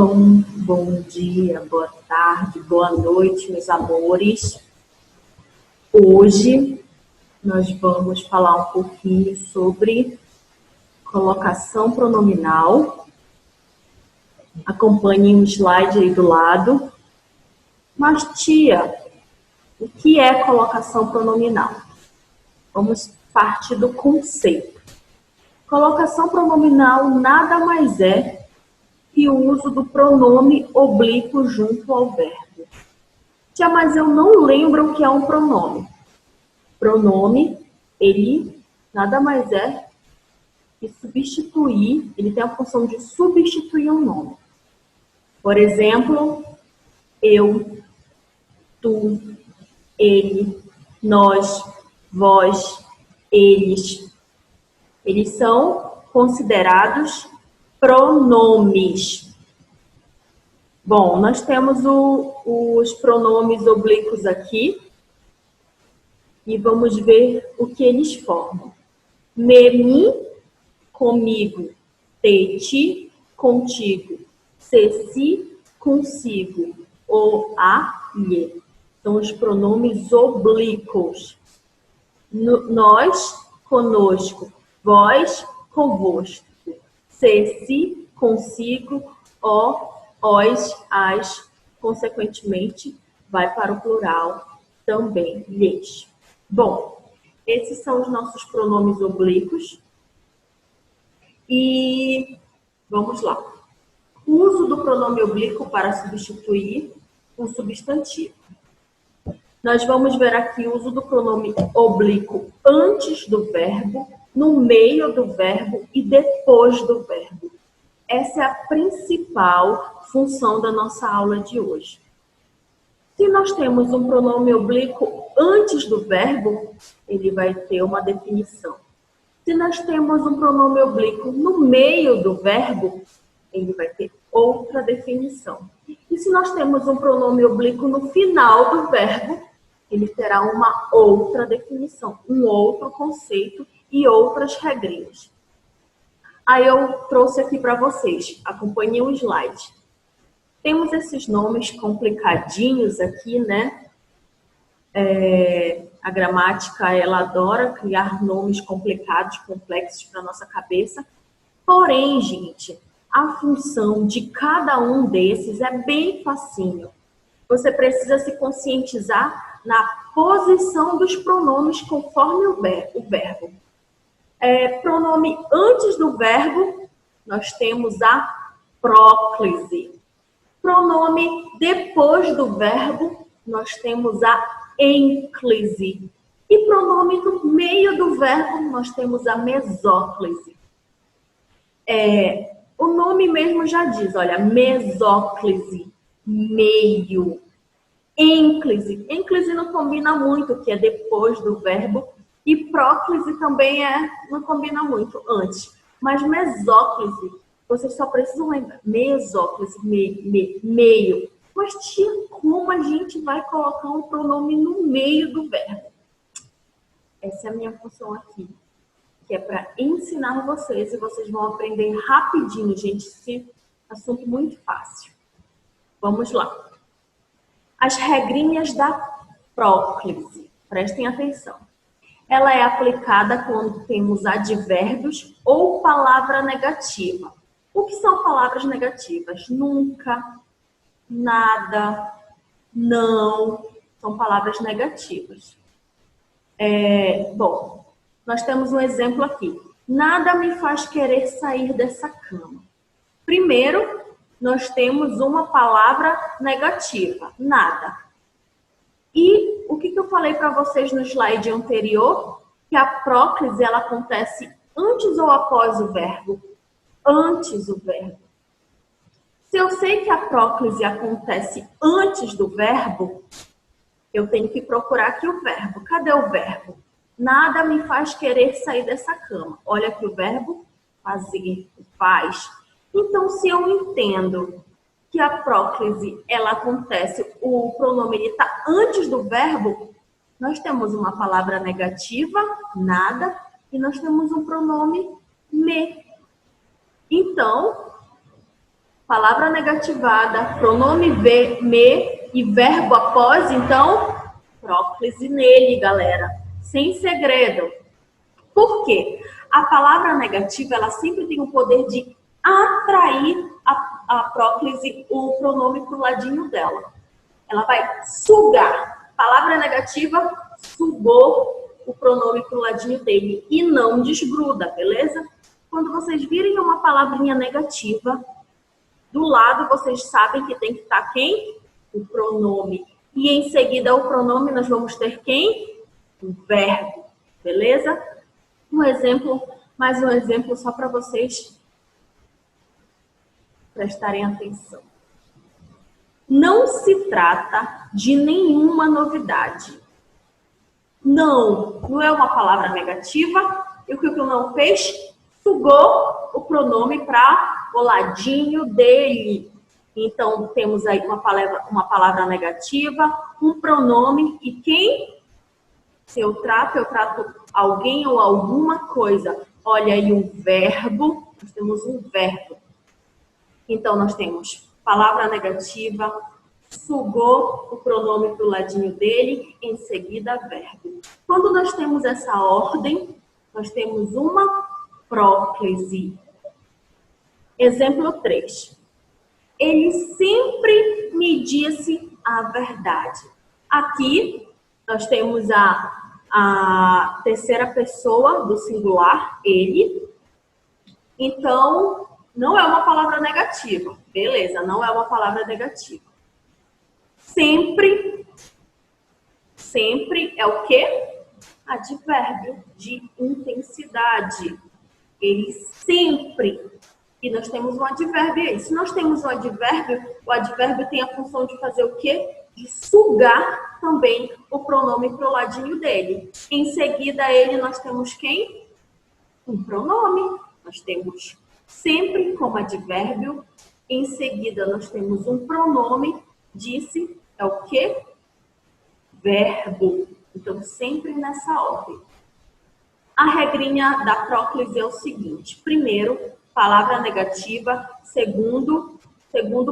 Bom dia, boa tarde, boa noite, meus amores. Hoje nós vamos falar um pouquinho sobre colocação pronominal. Acompanhe um slide aí do lado. Mas, tia, o que é colocação pronominal? Vamos partir do conceito. Colocação pronominal nada mais é que o uso do pronome oblíquo junto ao verbo. Tia, mas eu não lembro o que é um pronome. Pronome, ele nada mais é que substituir, ele tem a função de substituir um nome. Por exemplo, eu, tu, ele, nós, vós, eles. Eles são considerados pronomes. Bom, nós temos os pronomes oblíquos aqui e vamos ver o que eles formam. Me, mi, comigo, te, ti, contigo, se, si, consigo, o, a, lhe. São os pronomes oblíquos. Nós, conosco, vós, convosco, se, si, consigo, o, os, as, consequentemente, vai para o plural também, lhes. Bom, esses são os nossos pronomes oblíquos. E vamos lá. O uso do pronome oblíquo para substituir um substantivo. Nós vamos ver aqui o uso do pronome oblíquo antes do verbo, no meio do verbo e depois do verbo. Essa é a principal função da nossa aula de hoje. Se nós temos um pronome oblíquo antes do verbo, ele vai ter uma definição. Se nós temos um pronome oblíquo no meio do verbo, ele vai ter outra definição. E se nós temos um pronome oblíquo no final do verbo, ele terá uma outra definição, um outro conceito e outras regrinhas. Aí eu trouxe aqui para vocês, acompanhem o slide. Temos esses nomes complicadinhos aqui, né? A gramática, ela adora criar nomes complicados, complexos para nossa cabeça. Porém, gente, a função de cada um desses é bem facinho. Você precisa se conscientizar na posição dos pronomes conforme o verbo. Pronome antes do verbo, nós temos a próclise. Pronome depois do verbo, nós temos a ênclise. E pronome no meio do verbo, nós temos a mesóclise. O nome mesmo já diz, olha, mesóclise, meio. Ênclise. Ênclise não combina muito, que é depois do verbo. E próclise também não combina muito, antes. Mas mesóclise, vocês só precisam lembrar. Mesóclise, meio. Mas, tia, como a gente vai colocar um pronome no meio do verbo? Essa é a minha função aqui, que é para ensinar vocês, e vocês vão aprender rapidinho, gente. Esse assunto muito fácil. Vamos lá. As regrinhas da próclise. Prestem atenção. Ela é aplicada quando temos advérbios ou palavra negativa. O que são palavras negativas? Nunca, nada, não. São palavras negativas. Bom, nós temos um exemplo aqui. Nada me faz querer sair dessa cama. Primeiro, nós temos uma palavra negativa, nada. E o que eu falei para vocês no slide anterior? Que a próclise, ela acontece antes ou após o verbo? Antes do verbo. Se eu sei que a próclise acontece antes do verbo, eu tenho que procurar aqui o verbo. Cadê o verbo? Nada me faz querer sair dessa cama. Olha aqui o verbo fazer, faz. Então, se eu entendo que a próclise, ela acontece, o pronome está antes do verbo, nós temos uma palavra negativa, nada, e nós temos um pronome me. Então, Palavra negativada, pronome me e verbo após, então, próclise nele, galera. Sem segredo. Por quê? A palavra negativa, ela sempre tem o poder de atrair a próclise, o pronome para o ladinho dela. Ela vai sugar. Palavra negativa, sugou o pronome para o ladinho dele e não desgruda, beleza? Quando vocês virem uma palavrinha negativa, do lado vocês sabem que tem que estar quem? O pronome. E em seguida o pronome nós vamos ter quem? O verbo, beleza? Um exemplo, mais um exemplo só para vocês prestarem atenção. Não se trata de nenhuma novidade. Não é uma palavra negativa. E o que o não fez? Sugou o pronome para o ladinho dele. Então, temos aí uma palavra negativa, um pronome e quem? Se eu trato alguém ou alguma coisa. Olha aí um verbo, nós temos um verbo. Então, nós temos palavra negativa, sugou o pronome para o ladinho dele, em seguida verbo. Quando nós temos essa ordem, nós temos uma próclise. Exemplo 3. Ele sempre me disse a verdade. Aqui, nós temos a terceira pessoa do singular, ele. Então, não é uma palavra negativa. Beleza, não é uma palavra negativa. Sempre é o quê? Advérbio de intensidade. Ele sempre. E nós temos um advérbio aí. Se nós temos um advérbio, o advérbio tem a função de fazer o quê? De sugar também o pronome para o ladinho dele. Em seguida, ele, nós temos quem? Um pronome. Nós temos sempre como advérbio. Em seguida, nós temos um pronome. Disse é o quê? Verbo. Então, sempre nessa ordem. A regrinha da próclise é o seguinte. Primeiro, palavra negativa. Segundo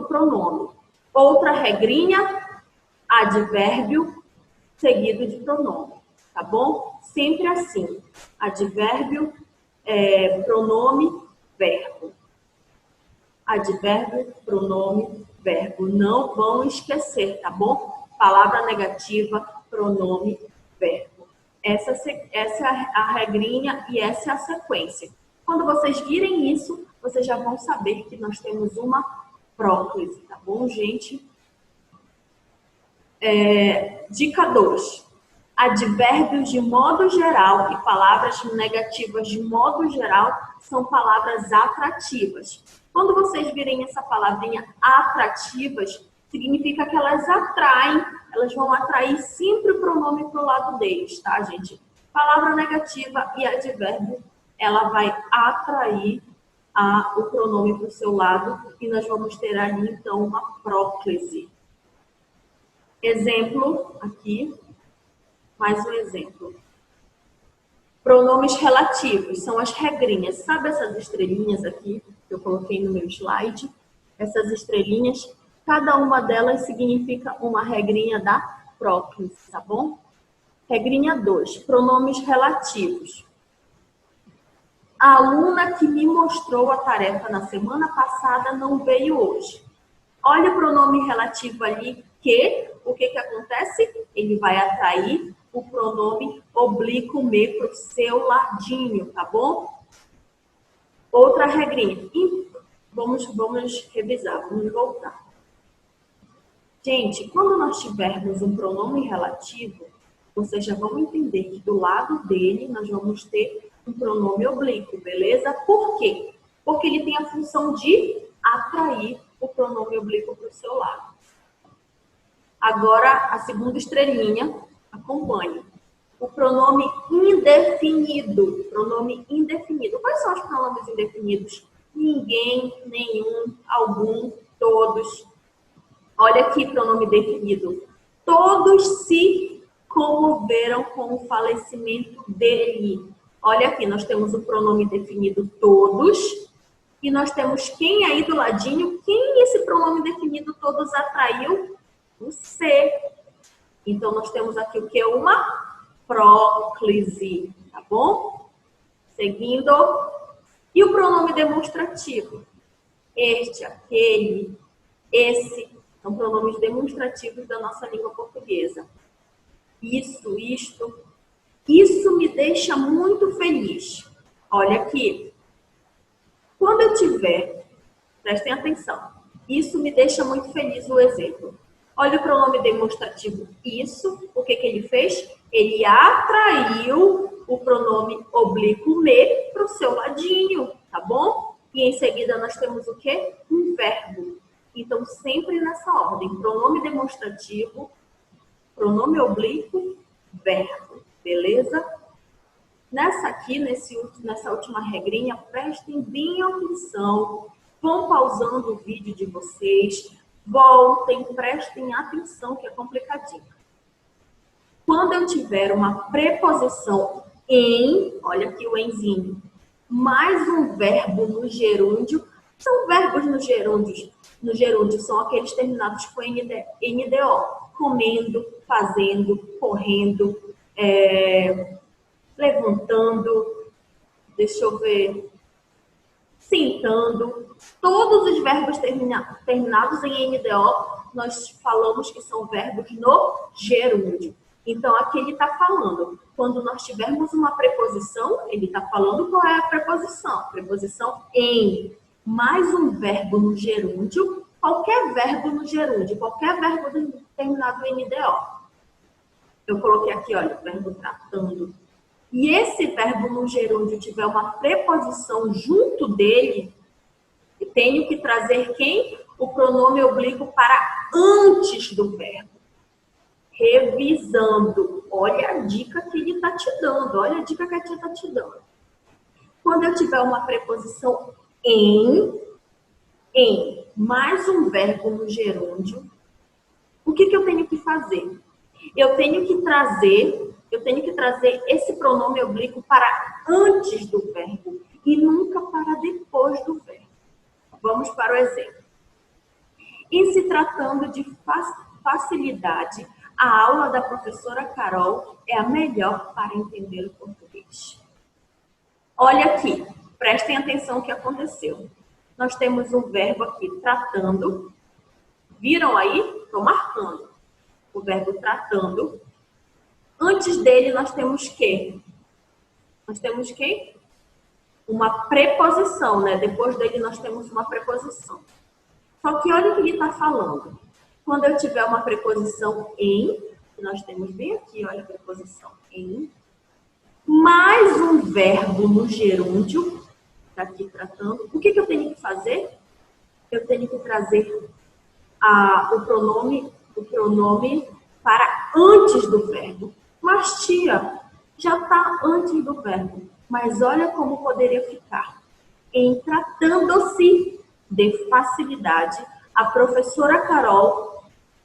pronome. Outra regrinha, advérbio seguido de pronome. Tá bom? Sempre assim. Advérbio, pronome, verbo. Advérbio, pronome, verbo. Não vão esquecer, tá bom? Palavra negativa, pronome, verbo. Essa é a regrinha e essa é a sequência. Quando vocês virem isso, vocês já vão saber que nós temos uma próclise, tá bom, gente? Dica 2. Advérbios de modo geral e palavras negativas de modo geral são palavras atrativas. Quando vocês virem essa palavrinha atrativas, significa que elas atraem, elas vão atrair sempre o pronome para o lado deles, tá, gente? Palavra negativa e advérbio, ela vai atrair o pronome para o seu lado e nós vamos ter ali, então, uma próclise. Exemplo aqui, mais um exemplo. Pronomes relativos, são as regrinhas. Sabe essas estrelinhas aqui que eu coloquei no meu slide? Essas estrelinhas, cada uma delas significa uma regrinha da próclise, tá bom? Regrinha 2, pronomes relativos. A aluna que me mostrou a tarefa na semana passada não veio hoje. Olha o pronome relativo ali, que, o que acontece? Ele vai atrair o pronome oblíquo me para o seu ladinho, tá bom? Outra regrinha. Vamos revisar, vamos voltar. Gente, quando nós tivermos um pronome relativo, vocês já vão entender que do lado dele nós vamos ter um pronome oblíquo, beleza? Por quê? Porque ele tem a função de atrair o pronome oblíquo para o seu lado. Agora, a segunda estrelinha, acompanhe. O pronome indefinido. Pronome indefinido. Quais são os pronomes indefinidos? Ninguém, nenhum, algum, todos. Olha aqui, pronome definido. Todos se comoveram com o falecimento dele. Olha aqui, nós temos o pronome definido todos E nós temos quem aí do ladinho, quem esse pronome definido todos atraiu? O C. Então, nós temos aqui o que? Uma próclise, tá bom? Seguindo. E o pronome demonstrativo? Este, aquele, esse. São pronomes demonstrativos da nossa língua portuguesa. Isso, isto. Isso me deixa muito feliz. Olha aqui. Quando eu tiver, prestem atenção. Isso me deixa muito feliz, o exemplo. Olha o pronome demonstrativo isso. O que ele fez? Ele atraiu o pronome oblíquo me para o seu ladinho, tá bom? E em seguida nós temos o quê? Um verbo. Então, sempre nessa ordem. Pronome demonstrativo, pronome oblíquo, verbo. Beleza? Nessa última regrinha, prestem bem atenção. Vão pausando o vídeo de vocês. Voltem, prestem atenção que é complicadinho. Quando eu tiver uma preposição em, olha aqui o emzinho, mais um verbo no gerúndio, são verbos no gerúndio. No gerúndio são aqueles terminados com NDO. Comendo, fazendo, correndo, levantando, deixa eu ver, sentando. Todos os verbos terminados em NDO, nós falamos que são verbos no gerúndio. Então, aqui ele está falando, quando nós tivermos uma preposição, ele está falando qual é a preposição. Preposição em, mais um verbo no gerúndio, qualquer verbo no gerúndio, qualquer verbo terminado em NDO. Eu coloquei aqui, olha, o verbo tratando. E esse verbo no gerúndio tiver uma preposição junto dele, eu tenho que trazer quem? O pronome oblíquo para antes do verbo. Revisando. Olha a dica que ele está te dando. Olha a dica que a tia está te dando. Quando eu tiver uma preposição em, mais um verbo no gerúndio, o que eu tenho que fazer? Eu tenho que trazer esse pronome oblíquo para antes do verbo e nunca para depois do verbo. Vamos para o exemplo. Em se tratando de facilidade, a aula da professora Carol é a melhor para entender o português. Olha aqui, prestem atenção o que aconteceu. Nós temos um verbo aqui, tratando. Viram aí? Estou marcando. O verbo tratando. Antes dele, nós temos que? Nós temos que? Uma preposição, né? Depois dele, nós temos uma preposição. Só que olha o que ele está falando. Quando eu tiver uma preposição em, nós temos bem aqui, olha a preposição em, mais um verbo no gerúndio, está aqui tratando, o que eu tenho que fazer? Eu tenho que trazer o pronome para antes do verbo. Mas, tia, já está antes do verbo. Mas olha como poderia ficar. Em tratando-se de facilidade, a professora Carol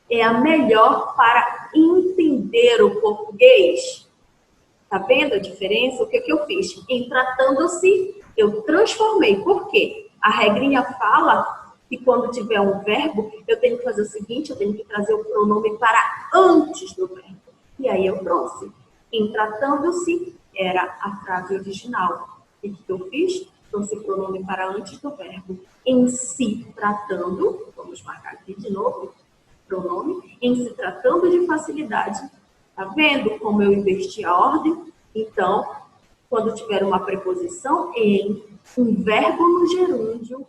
é a melhor para entender o português. Tá vendo a diferença? O que eu fiz? Em tratando-se, eu transformei. Por quê? A regrinha fala que quando tiver um verbo, eu tenho que fazer o seguinte, eu tenho que trazer o pronome para antes do verbo. E aí eu trouxe. Em tratando-se, era a frase original. E o que eu fiz? Trouxe o pronome para antes do verbo. Em se tratando, vamos marcar aqui de novo, pronome. Em se tratando de facilidade, tá vendo como eu inverti a ordem? Então, quando tiver uma preposição em, um verbo no gerúndio,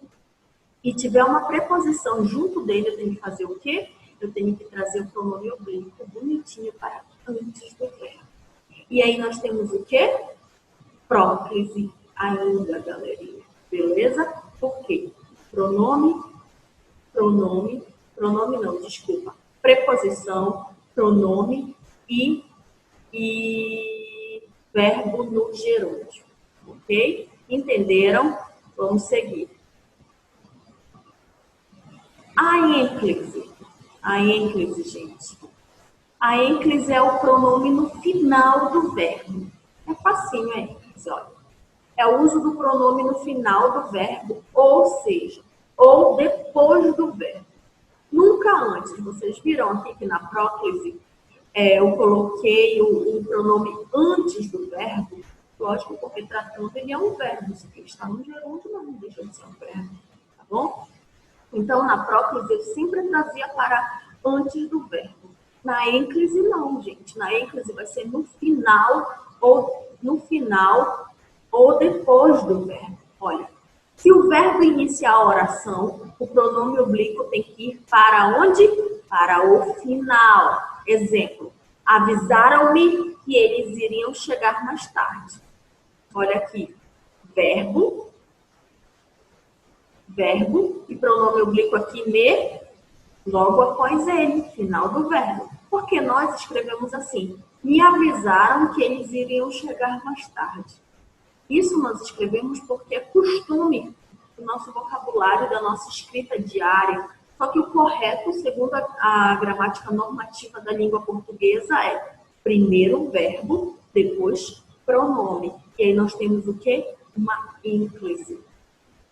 e tiver uma preposição junto dele, eu tenho que fazer o quê? Eu tenho que trazer o pronome oblíquo bonitinho para antes do verbo. E aí nós temos o quê? Próclise ainda, galerinha. Beleza? Por quê? Preposição, pronome e verbo no gerúndio. Ok? Entenderam? Vamos seguir. A ênclise, gente. A ênclise é o pronome no final do verbo. É facinho, a ênclise, olha. é o uso do pronome no final do verbo, ou seja, ou depois do verbo. Nunca antes. Vocês viram aqui que na próclise eu coloquei o pronome antes do verbo. Lógico, porque tratando ele é um verbo. Se ele está no gerúndio, não deixa de ser um verbo. Tá bom? Então, na próclise, eu sempre trazia para antes do verbo. Na ênclise, não, gente. Na ênclise vai ser no final ou depois do verbo. Olha, se o verbo iniciar a oração, o pronome oblíquo tem que ir para onde? Para o final. Exemplo, avisaram-me que eles iriam chegar mais tarde. Olha aqui, verbo e pronome oblíquo aqui, me, logo após ele, final do verbo. Porque nós escrevemos assim, me avisaram que eles iriam chegar mais tarde. Isso nós escrevemos porque é costume do nosso vocabulário, da nossa escrita diária. Só que o correto, segundo a gramática normativa da língua portuguesa, é primeiro verbo, depois pronome. E aí nós temos o quê? Uma ênclise.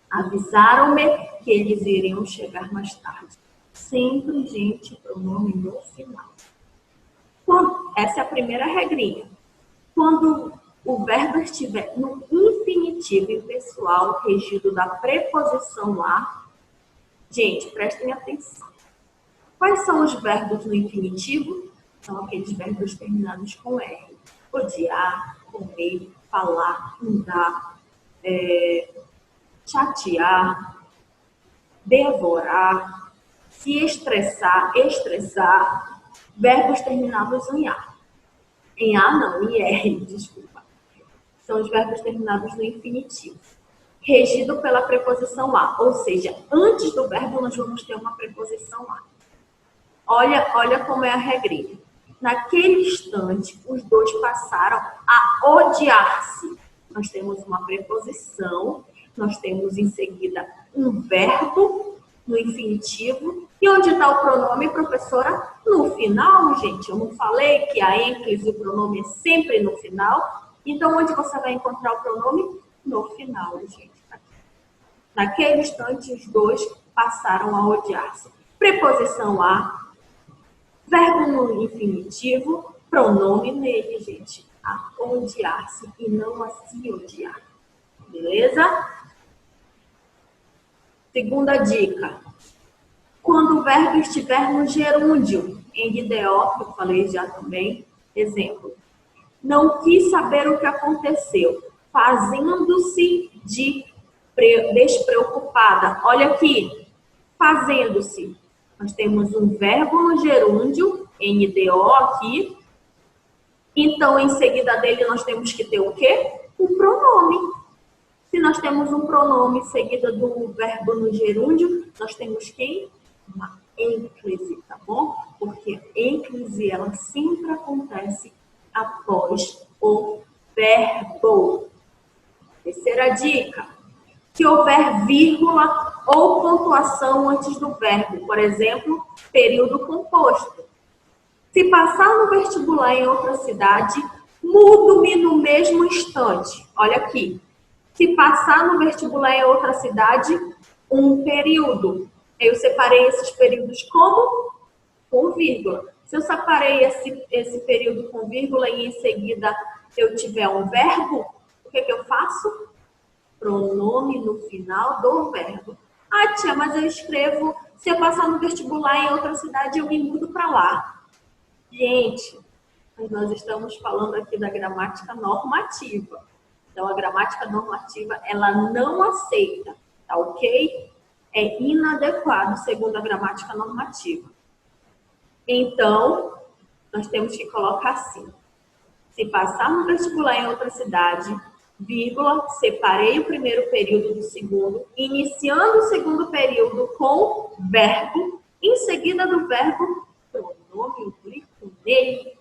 Avisaram-me que eles iriam chegar mais tarde. Sempre, gente, pronome no final. Essa é a primeira regrinha. Quando o verbo estiver no infinitivo impessoal regido da preposição a, gente, prestem atenção. Quais são os verbos no infinitivo? São aqueles verbos terminados com R. Odiar, comer, falar, andar, chatear, devorar, se estressar, verbos terminados em A. Em A não, em R, desculpa. São os verbos terminados no infinitivo, regido pela preposição a, ou seja, antes do verbo nós vamos ter uma preposição a. Olha como é a regrinha. Naquele instante, os dois passaram a odiar-se. Nós temos uma preposição, nós temos em seguida um verbo no infinitivo. E onde está o pronome, professora? No final, gente. Eu não falei que a ênclise, o pronome é sempre no final? Então, onde você vai encontrar o pronome? No final, gente. Naquele instante, os dois passaram a odiar-se. Preposição a, verbo no infinitivo, pronome nele, gente. A odiar-se e não a se odiar. Beleza? Segunda dica. Quando o verbo estiver no gerúndio, em DDO, que eu falei já também, exemplo. Não quis saber o que aconteceu, fazendo-se de despreocupada. Olha aqui, fazendo-se. Nós temos um verbo no gerúndio, NDO aqui. Então, em seguida dele, nós temos que ter o quê? Um pronome. Se nós temos um pronome em seguida do verbo no gerúndio, nós temos quem? Uma ênclise, tá bom? Porque a ênclise, ela sempre acontece após o verbo. Terceira dica. Se houver vírgula ou pontuação antes do verbo, por exemplo, período composto. Se passar no vestibular em outra cidade, mudo-me no mesmo instante. Olha aqui. Se passar no vestibular em outra cidade, um período. Eu separei esses períodos como? Com vírgula. Se eu separei esse período com vírgula e em seguida eu tiver um verbo, o que eu faço? Pronome no final do verbo. Ah, tia, mas eu escrevo, se eu passar no vestibular em outra cidade, eu me mudo para lá. Gente, nós estamos falando aqui da gramática normativa. Então, a gramática normativa, ela não aceita, tá ok? É inadequado, segundo a gramática normativa. Então, nós temos que colocar assim. Se passar no vestibular em outra cidade, vírgula, separei o primeiro período do segundo, iniciando o segundo período com verbo, em seguida do verbo, pronome oblíquo nele.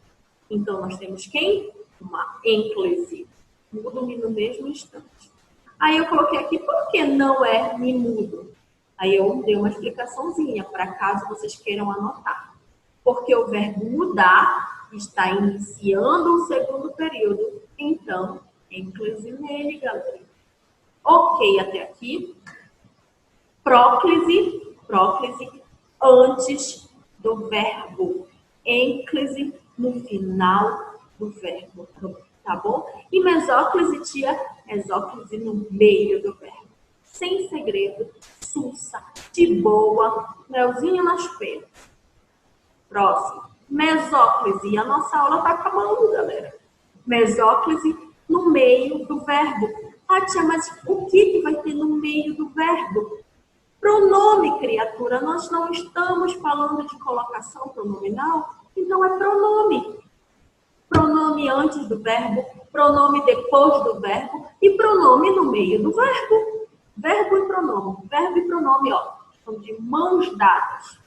Então, nós temos quem? Uma ênclise. Mudo-me no mesmo instante. Aí eu coloquei aqui, por que não é me mudo? Aí eu dei uma explicaçãozinha, para caso vocês queiram anotar. Porque o verbo mudar está iniciando o segundo período. Então, ênclise nele, galera. Ok até aqui. Próclise, próclise antes do verbo. Ênclise no final do verbo, tá bom? E mesóclise, tia, mesóclise no meio do verbo. Sem segredo, sussa, de boa, melzinho nas penas. Próximo. Mesóclise. A nossa aula tá acabando, galera. Mesóclise no meio do verbo. Ah, tia, mas o que vai ter no meio do verbo? Pronome, criatura. Nós não estamos falando de colocação pronominal, então é pronome. Pronome antes do verbo, pronome depois do verbo e pronome no meio do verbo. Verbo e pronome, ó, estão de mãos dadas.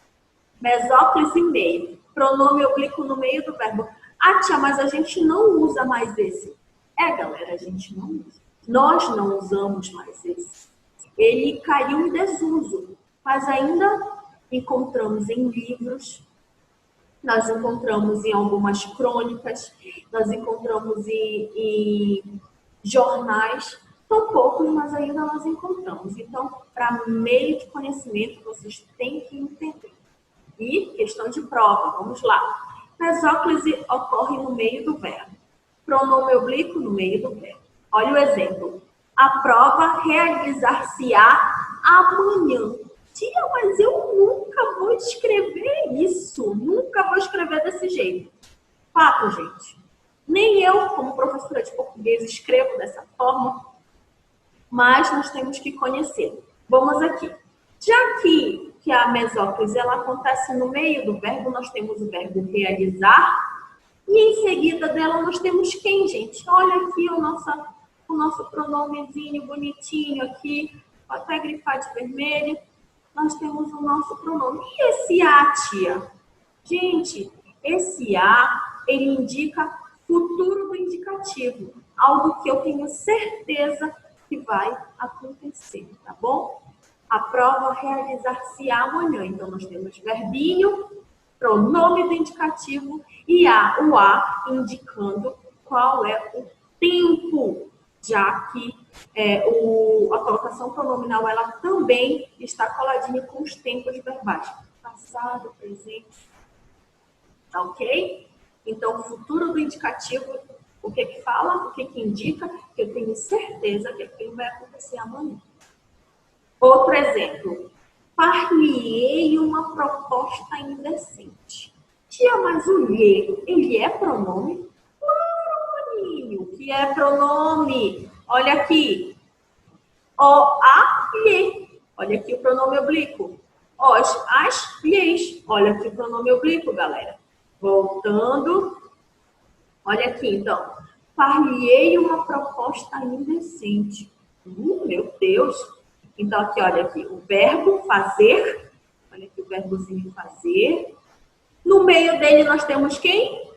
Mesóclise meio, pronome oblíquo no meio do verbo. Ah, tia, mas a gente não usa mais esse. É, galera, a gente não usa. Nós não usamos mais esse. Ele caiu em desuso, mas ainda encontramos em livros, nós encontramos em algumas crônicas, nós encontramos em jornais, são poucos, mas ainda nós encontramos. Então, para meio de conhecimento, vocês têm que entender. E questão de prova, vamos lá. Mesóclise ocorre no meio do verbo. Pronome oblíquo no meio do verbo. Olha o exemplo. A prova realizar-se-á amanhã. Tia, mas eu nunca vou escrever isso. Nunca vou escrever desse jeito. Fato, gente. Nem eu, como professora de português, escrevo dessa forma. Mas nós temos que conhecer. Vamos aqui. Já que a mesóclise ela acontece no meio do verbo, nós temos o verbo realizar. E em seguida dela nós temos quem, gente? Olha aqui o nosso pronomezinho bonitinho aqui. Vou até grifar de vermelho. Nós temos o nosso pronome. E esse a, tia? Gente, esse a, ele indica futuro do indicativo. Algo que eu tenho certeza que vai acontecer, tá bom? A prova realizar-se-á amanhã. Então, nós temos verbinho, pronome do indicativo e o a indicando qual é o tempo, já que a colocação pronominal ela também está coladinha com os tempos verbais. Passado, presente, tá ok? Então, o futuro do indicativo, o que fala, o que indica, que eu tenho certeza que aquilo vai acontecer amanhã. Outro exemplo. Far-lhe-ei uma proposta indecente. Tia, mas o lhe, ele é pronome? Claro, maninho, que é pronome. Olha aqui. O, a, lhe. Olha aqui o pronome oblíquo. Os, as, lhes. Olha aqui o pronome oblíquo, galera. Voltando. Olha aqui, então. Far-lhe-ei uma proposta indecente. Meu Deus. Então, aqui, olha aqui, o verbo fazer. Olha aqui o verbozinho fazer. No meio dele nós temos quem?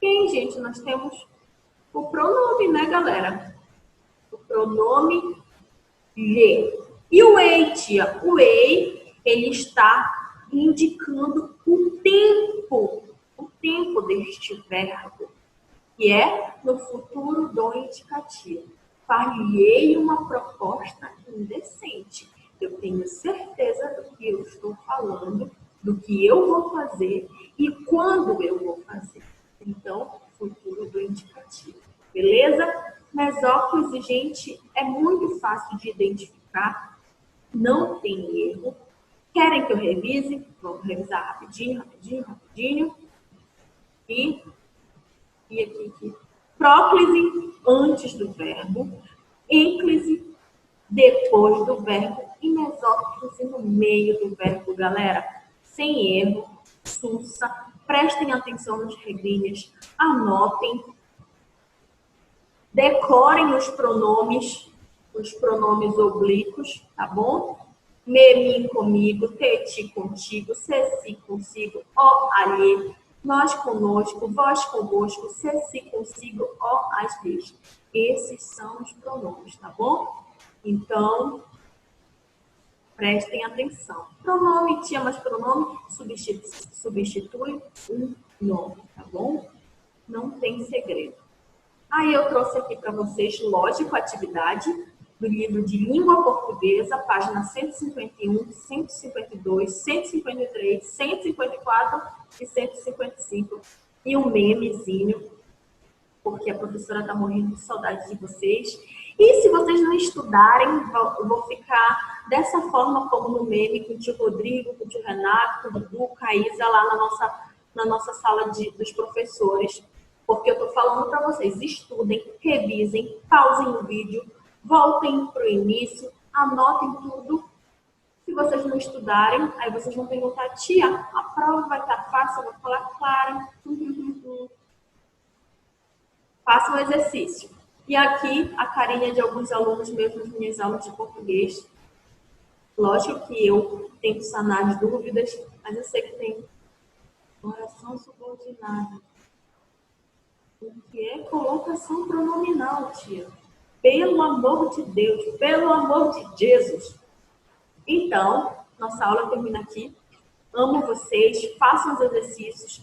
Quem, gente? Nós temos o pronome, né, galera? O pronome lhe. E o ei, tia? O ei, ele está indicando o tempo deste verbo, que é no futuro do indicativo. Far-lhe-ei uma proposta indecente. Eu tenho certeza do que eu estou falando, do que eu vou fazer e quando eu vou fazer. Então, futuro do indicativo. Beleza? Mesóclise, gente, é muito fácil de identificar. Não tem erro. Querem que eu revise? Vamos revisar rapidinho. E aqui. Próclise antes do verbo, ênclise depois do verbo e mesóclise no meio do verbo, galera. Sem erro, sussa, prestem atenção nas regrinhas, anotem, decorem os pronomes oblíquos, tá bom? Me, mim, comigo, te, ti, contigo, se, si, consigo, ó, alhe, nós conosco, vós convosco, se, si, consigo, ó, as leis. Esses são os pronomes, tá bom? Então, prestem atenção. Pronome, tia, mas pronome substitui um nome, tá bom? Não tem segredo. Aí eu trouxe aqui para vocês, lógico, atividade. do livro de Língua Portuguesa, página 151, 152, 153, 154 e 155. E um memezinho, porque a professora está morrendo de saudade de vocês. E se vocês não estudarem, eu vou ficar dessa forma como no meme, com o tio Rodrigo, com o tio Renato, com o Dudu, com a Isa, lá na nossa sala dos professores. Porque eu estou falando para vocês, estudem, revisem, pausem o vídeo, voltem para o início, anotem tudo. Se vocês não estudarem, aí vocês vão perguntar, tia, a prova vai estar fácil? Eu vou falar, claro. Façam o exercício. E aqui a carinha de alguns alunos meus nas minhas aulas de português. Lógico que eu tento sanar as dúvidas, mas eu sei que tem oração subordinada. O que é colocação pronominal, tia? Pelo amor de Deus, pelo amor de Jesus. Então, nossa aula termina aqui. Amo vocês, façam os exercícios.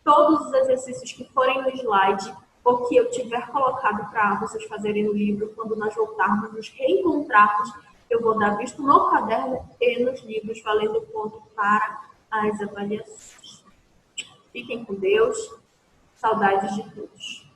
Todos os exercícios que forem no slide, ou que eu tiver colocado para vocês fazerem no livro, quando nós voltarmos, nos reencontrarmos, eu vou dar visto no caderno e nos livros, valendo ponto para as avaliações. Fiquem com Deus. Saudades de todos.